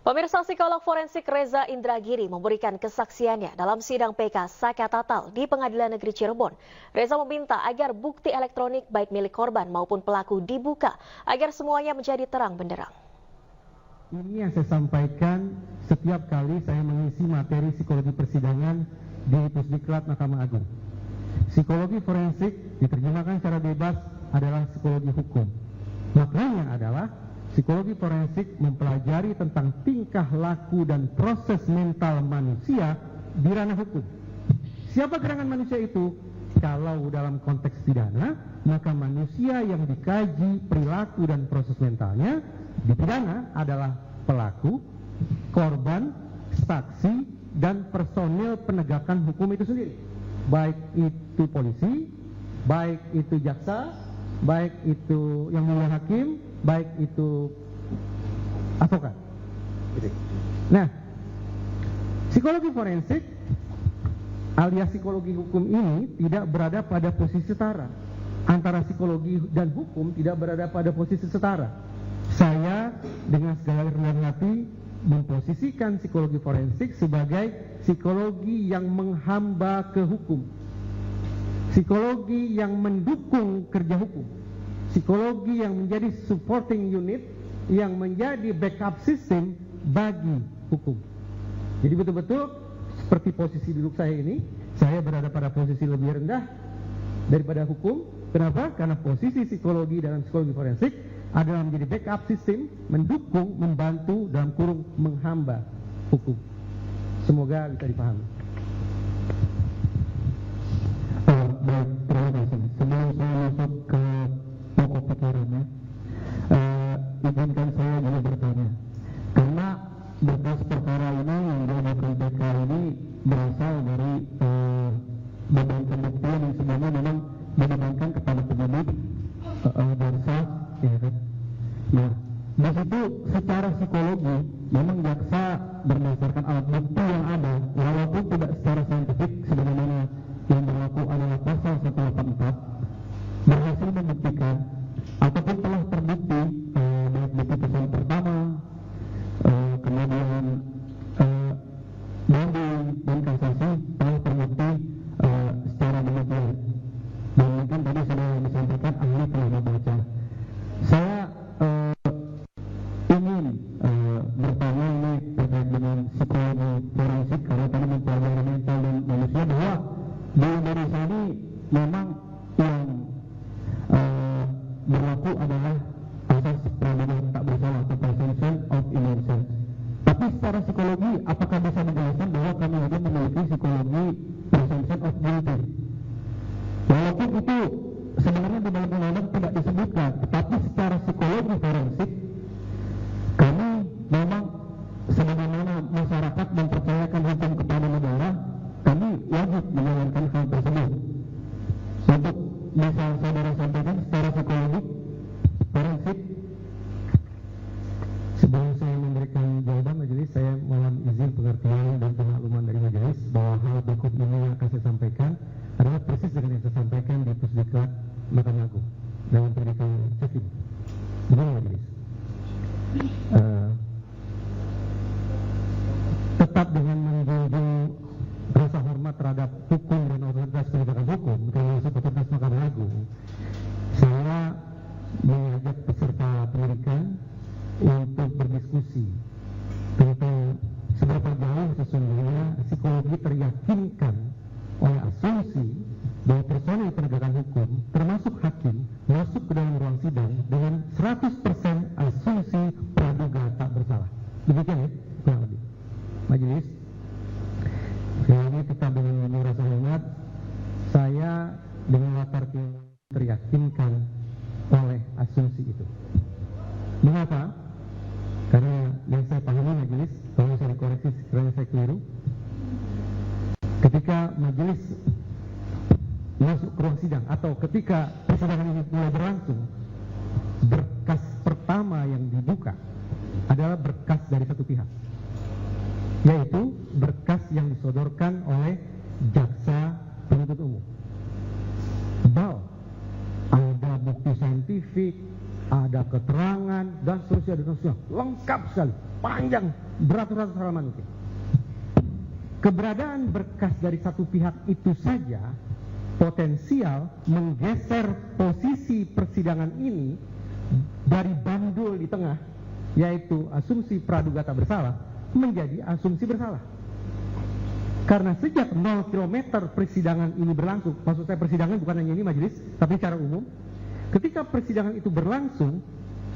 Pemirsa, psikolog forensik Reza Indragiri memberikan kesaksiannya dalam sidang PK Saka Tatal di Pengadilan Negeri Cirebon. Reza meminta agar bukti elektronik baik milik korban maupun pelaku dibuka agar semuanya menjadi terang benderang. Ini yang saya sampaikan setiap kali saya mengisi materi psikologi persidangan di Pusdiklat Mahkamah Agung. Psikologi forensik diterjemahkan secara bebas adalah psikologi hukum. Maknanya adalah psikologi forensik mempelajari tentang tingkah laku dan proses mental manusia di ranah hukum. Siapa gerangan manusia itu? Kalau dalam konteks pidana, maka manusia yang dikaji perilaku dan proses mentalnya di pidana adalah pelaku, korban, saksi, dan personil penegakan hukum itu sendiri. Baik itu polisi, baik itu jaksa, baik itu yang mulia hakim, baik itu advokat. Nah, psikologi forensik alias psikologi hukum ini tidak berada pada posisi setara. Antara psikologi dan hukum tidak berada pada posisi setara. Saya dengan segala rendah hati memposisikan psikologi forensik sebagai psikologi yang menghamba ke hukum. Psikologi yang mendukung kerja hukum, psikologi yang menjadi supporting unit, yang menjadi backup system bagi hukum. Jadi betul-betul seperti posisi duduk saya ini, saya berada pada posisi lebih rendah daripada hukum. Kenapa? Karena posisi psikologi dalam psikologi forensik adalah menjadi backup system, mendukung, membantu, dalam kurung menghamba hukum. Semoga bisa dipahami. Baik, terima kasih. Sebelum saya masuk ke pokok perkaranya, izinkan saya juga bertanya. Karena berkas perkara ini yang diajukan PK ini berasal dari beban pembuktian yang sebenarnya memang dibebankan kepada penyidik jaksa, ya kan? Nah, di situ secara psikologi memang jaksa berdasarkan alat bukti yang ada, walaupun tidak secara saintifik sebagaimana yang berlaku adalah pasal 184, berhasil membuktikan ataupun telah terbukti baik di putusan pertama, kemudian banding dan kasasi telah terbukti secara demikian. Dan mungkin tadi sudah disampaikan ahli telah membaca. Saya ingin bertanya ini terkait dengan psikologi forensik karena tadi mempelajari mental dan manusia, bahwa di Indonesia ini memang yang berlaku adalah asas praduga tak bersalah atau presumption of innocence. Tapi secara psikologi, apakah bisa dijelaskan bahwa kami juga memiliki psikologi presumption of guilty? Walaupun itu sebenarnya di dalam undang-undang tidak disebutkan, tetapi secara psikologi forensik kami memang sebagaimana masyarakat mempercayakan hukum kepada negara, kami wajib menjalankan hal tersebut. Untuk bisa saudara sampaikan secara psikologi forensik. Sebelum saya memberikan jawaban majelis, saya mohon izin pengertian dan pemakluman dari majelis bahwa hal berikut ini yang akan saya sampaikan adalah persis dengan yang saya sampaikan di Pusdiklat Mahkamah Agung dalam pendidikan cekik. Begini majelis, tetap dengan menjunjung rasa hormat terhadap hukum dan otoritas penegakan hukum, termasuk otoritas Mahkamah Agung, saya mengajak peserta pendidikan untuk berdiskusi tentang seberapa jauh sesungguhnya psikologi teryakinkan oleh asumsi bahwa personil penegakan hukum termasuk hakim masuk ke dalam ruang sidang dengan 100% asumsi praduga tak bersalah. Demikian ya, kurang lebih. Majelis, ini tetap dengan rasa hormat, saya dengan latar teryakinkan oleh asumsi itu. Mengapa? Karena yang saya pahami majelis, kalau saya dikoreksi sekiranya saya keliru, ketika majelis masuk ke ruang sidang atau ketika persidangan ini mulai berlangsung, berkas pertama yang dibuka adalah berkas dari satu pihak, yaitu berkas yang disodorkan oleh jaksa penuntut umum. Bahwa ada bukti saintifik, ada keterangan dan seterusnya, lengkap sekali, panjang, beratus-ratus halaman mungkin. Keberadaan berkas dari satu pihak itu saja potensial menggeser posisi persidangan ini dari bandul di tengah, yaitu asumsi praduga tak bersalah, menjadi asumsi bersalah. Karena sejak 0 km persidangan ini berlangsung, maksud saya persidangan bukan hanya ini majelis, tapi secara umum, ketika persidangan itu berlangsung,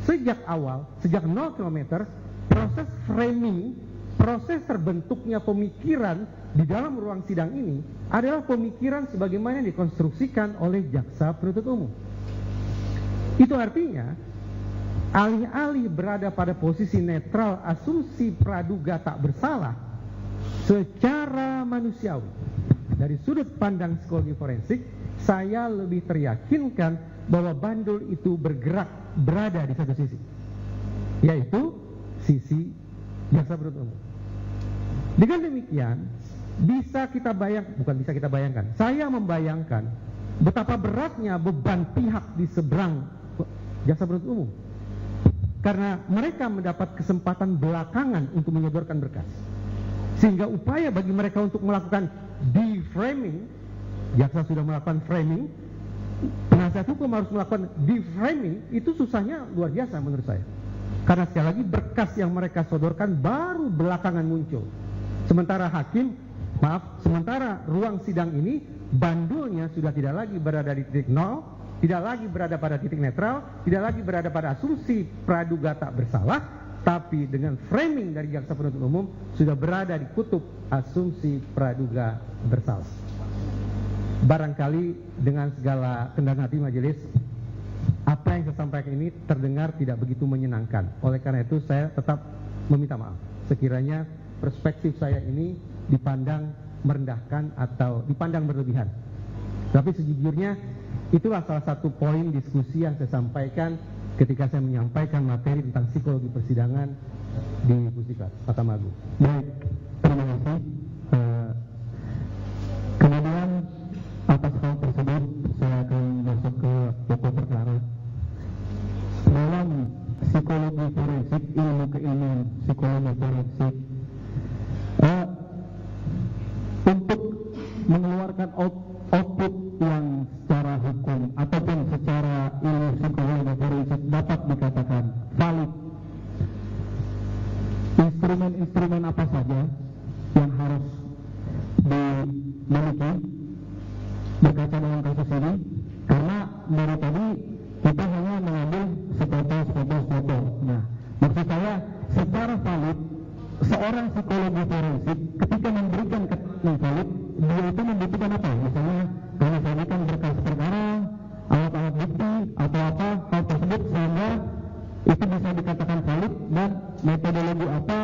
sejak awal, sejak 0 km, proses framing, proses terbentuknya pemikiran di dalam ruang sidang ini adalah pemikiran sebagaimana dikonstruksikan oleh jaksa penuntut umum. Itu artinya, alih-alih berada pada posisi netral asumsi praduga tak bersalah, secara manusiawi, dari sudut pandang psikologi forensik, saya lebih teryakinkan bahwa bandul itu berada di satu sisi, yaitu sisi jaksa penuntut umum. Dengan demikian, saya membayangkan betapa beratnya beban pihak di seberang jaksa penuntut umum, karena mereka mendapat kesempatan belakangan untuk menyodorkan berkas, sehingga upaya bagi mereka untuk melakukan deframing, jaksa sudah melakukan framing, penasihat hukum harus melakukan deframing, itu susahnya luar biasa menurut saya. Karena sekali lagi berkas yang mereka sodorkan baru belakangan muncul. Sementara ruang sidang ini bandulnya sudah tidak lagi berada di titik nol, tidak lagi berada pada titik netral, tidak lagi berada pada asumsi praduga tak bersalah, tapi dengan framing dari jaksa penuntut umum sudah berada di kutub asumsi praduga bersalah. Barangkali dengan segala kehendak hati majelis, apa yang saya sampaikan ini terdengar tidak begitu menyenangkan. Oleh karena itu saya tetap meminta maaf sekiranya perspektif saya ini dipandang merendahkan atau dipandang berlebihan. Tapi sejujurnya itulah salah satu poin diskusi yang saya sampaikan ketika saya menyampaikan materi tentang psikologi persidangan di Pusdiklat Mahkamah Agung. Baik, terima kasih. Kemudian atas hal tersebut saya akan masuk ke pokok perkara. Dalam psikologi forensik, ilmu keilmuan psikologi forensik, untuk mengeluarkan output yang secara hukum ataupun secara ilmu psikologi forensik dapat dikatakan valid, instrumen-instrumen apa saja yang harus dimiliki berkaca dengan kasus ini? Karena dari tadi kita hanya mengambil foto. Nah, maksud saya secara valid, seorang psikologi forensik ketika memberikan keterangan valid, dia itu membutuhkan apa? Misalnya kami sajikan berkas perkara, alat-alat bukti atau apa hal tersebut sehingga itu bisa dikatakan valid, dan metodologi apa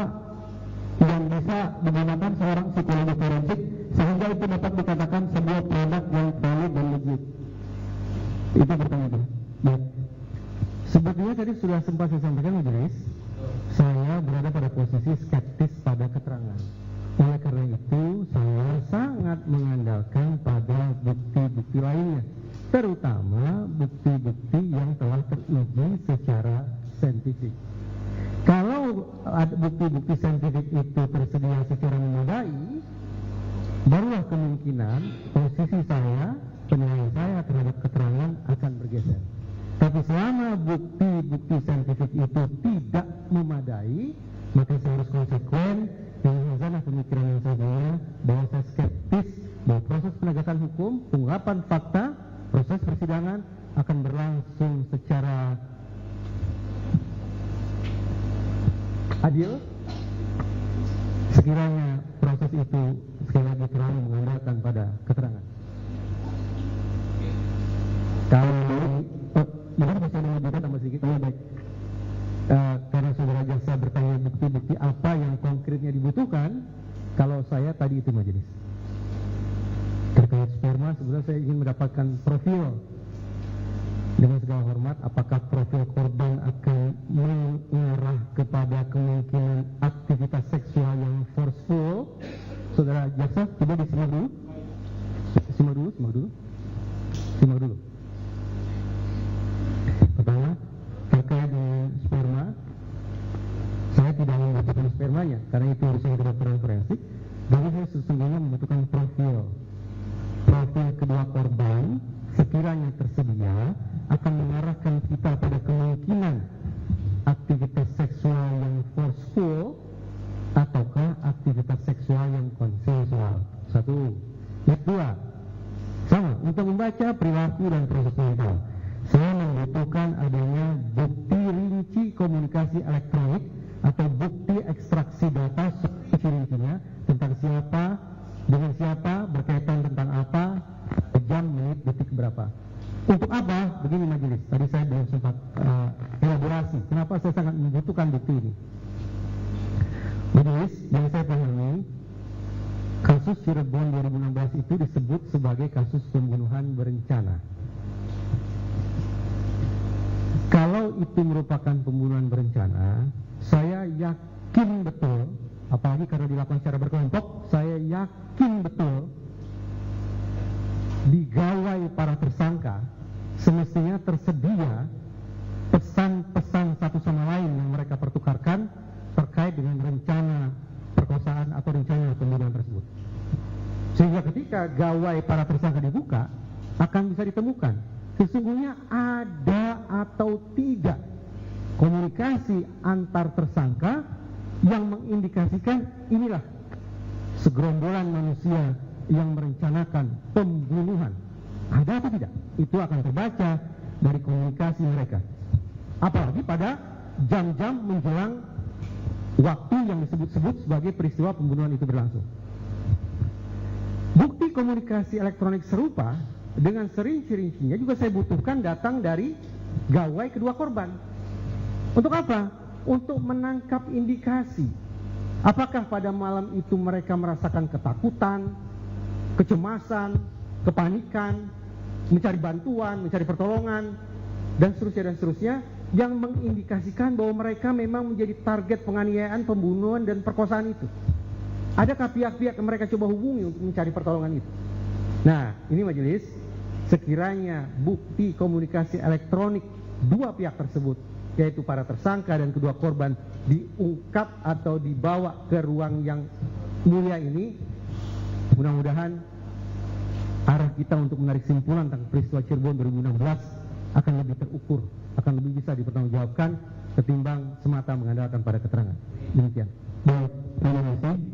yang bisa digunakan seorang psikologi forensik sehingga itu dapat dikatakan sebuah produk yang valid dan legit. Itu pertanyaan. Baik. Sebetulnya tadi sudah sempat saya sampaikan majelis, saya berada pada posisi skeptis pada keterangan. Oleh karena itu saya sangat mengandalkan pada bukti-bukti lainnya, terutama bukti-bukti yang telah teruji secara saintifik. Kalau ada bukti-bukti saintifik itu tersedia secara memadai, barulah kemungkinan posisi saya, penilaian saya terhadap keterangan akan bergeser. Tapi selama bukti-bukti saintifik itu tidak memadai, maka saya harus konsekuen dengan sana pemikiran yang saya punya, bahwa saya skeptis bahwa proses penegakan hukum, pengungkapan fakta, proses persidangan akan berlangsung secara adil sekiranya proses itu sekali lagi terlalu mengandalkan pada keterangan. Kalau mungkin bisa dilanjutkan tambah sedikit. Baik. Karena saudara jaksa bertanya bukti-bukti apa yang konkretnya dibutuhkan, kalau saya tadi itu majelis terkait sperma, sebenarnya saya ingin mendapatkan profil. Dengan segala hormat, apakah profil korban akan mengarah kepada kemungkinan aktivitas seksual yang forceful? Saudara jaksa, coba disimak dulu. Simak dulu. Pertama, terkait dengan sperma, keterangannya, karena itu urusan kedokteran forensik. Jadi saya sesungguhnya membutuhkan profil kedua korban, sekiranya tersedia, akan mengarahkan kita pada kemungkinan aktivitas seksual yang forceful ataukah aktivitas seksual yang konsensual. Satu. Yang kedua, sama, untuk membaca perilaku dan proses mental, saya membutuhkan adanya bukti rinci komunikasi elektronik atau bukti ekstraksi data rincinya tentang siapa, dengan siapa, berkaitan tentang apa, jam, menit, detik berapa. Untuk apa? Begini majelis, tadi saya belum sempat elaborasi kenapa saya sangat membutuhkan bukti ini. Majelis, yang saya pahami, kasus Cirebon 2016 itu disebut sebagai kasus pembunuhan berencana. Kalau itu merupakan pembunuhan berencana, saya yakin betul, apalagi karena dilakukan secara berkelompok, saya yakin betul di gawai para tersangka semestinya tersedia pesan-pesan satu sama lain yang mereka pertukarkan terkait dengan rencana perkosaan atau rencana pembunuhan tersebut. Sehingga ketika gawai para tersangka dibuka, akan bisa ditemukan sesungguhnya ada atau tidak komunikasi antar tersangka yang mengindikasikan inilah segerombolan manusia yang merencanakan pembunuhan. Ada atau tidak? Itu akan terbaca dari komunikasi mereka. Apalagi pada jam-jam menjelang waktu yang disebut-sebut sebagai peristiwa pembunuhan itu berlangsung. Bukti komunikasi elektronik serupa dengan serinci-rincinya juga saya butuhkan datang dari gawai kedua korban. Untuk apa? Untuk menangkap indikasi. Apakah pada malam itu mereka merasakan ketakutan, kecemasan, kepanikan, mencari bantuan, mencari pertolongan, dan seterusnya yang mengindikasikan bahwa mereka memang menjadi target penganiayaan, pembunuhan, dan perkosaan itu. Adakah pihak-pihak yang mereka coba hubungi untuk mencari pertolongan itu? Nah, ini majelis, sekiranya bukti komunikasi elektronik dua pihak tersebut, yaitu para tersangka dan kedua korban, diungkap atau dibawa ke ruang yang mulia ini, mudah-mudahan arah kita untuk menarik kesimpulan tentang peristiwa Cirebon 2016 akan lebih terukur, akan lebih bisa dipertanggungjawabkan ketimbang semata mengandalkan pada keterangan. Demikian. Baik, terima kasih.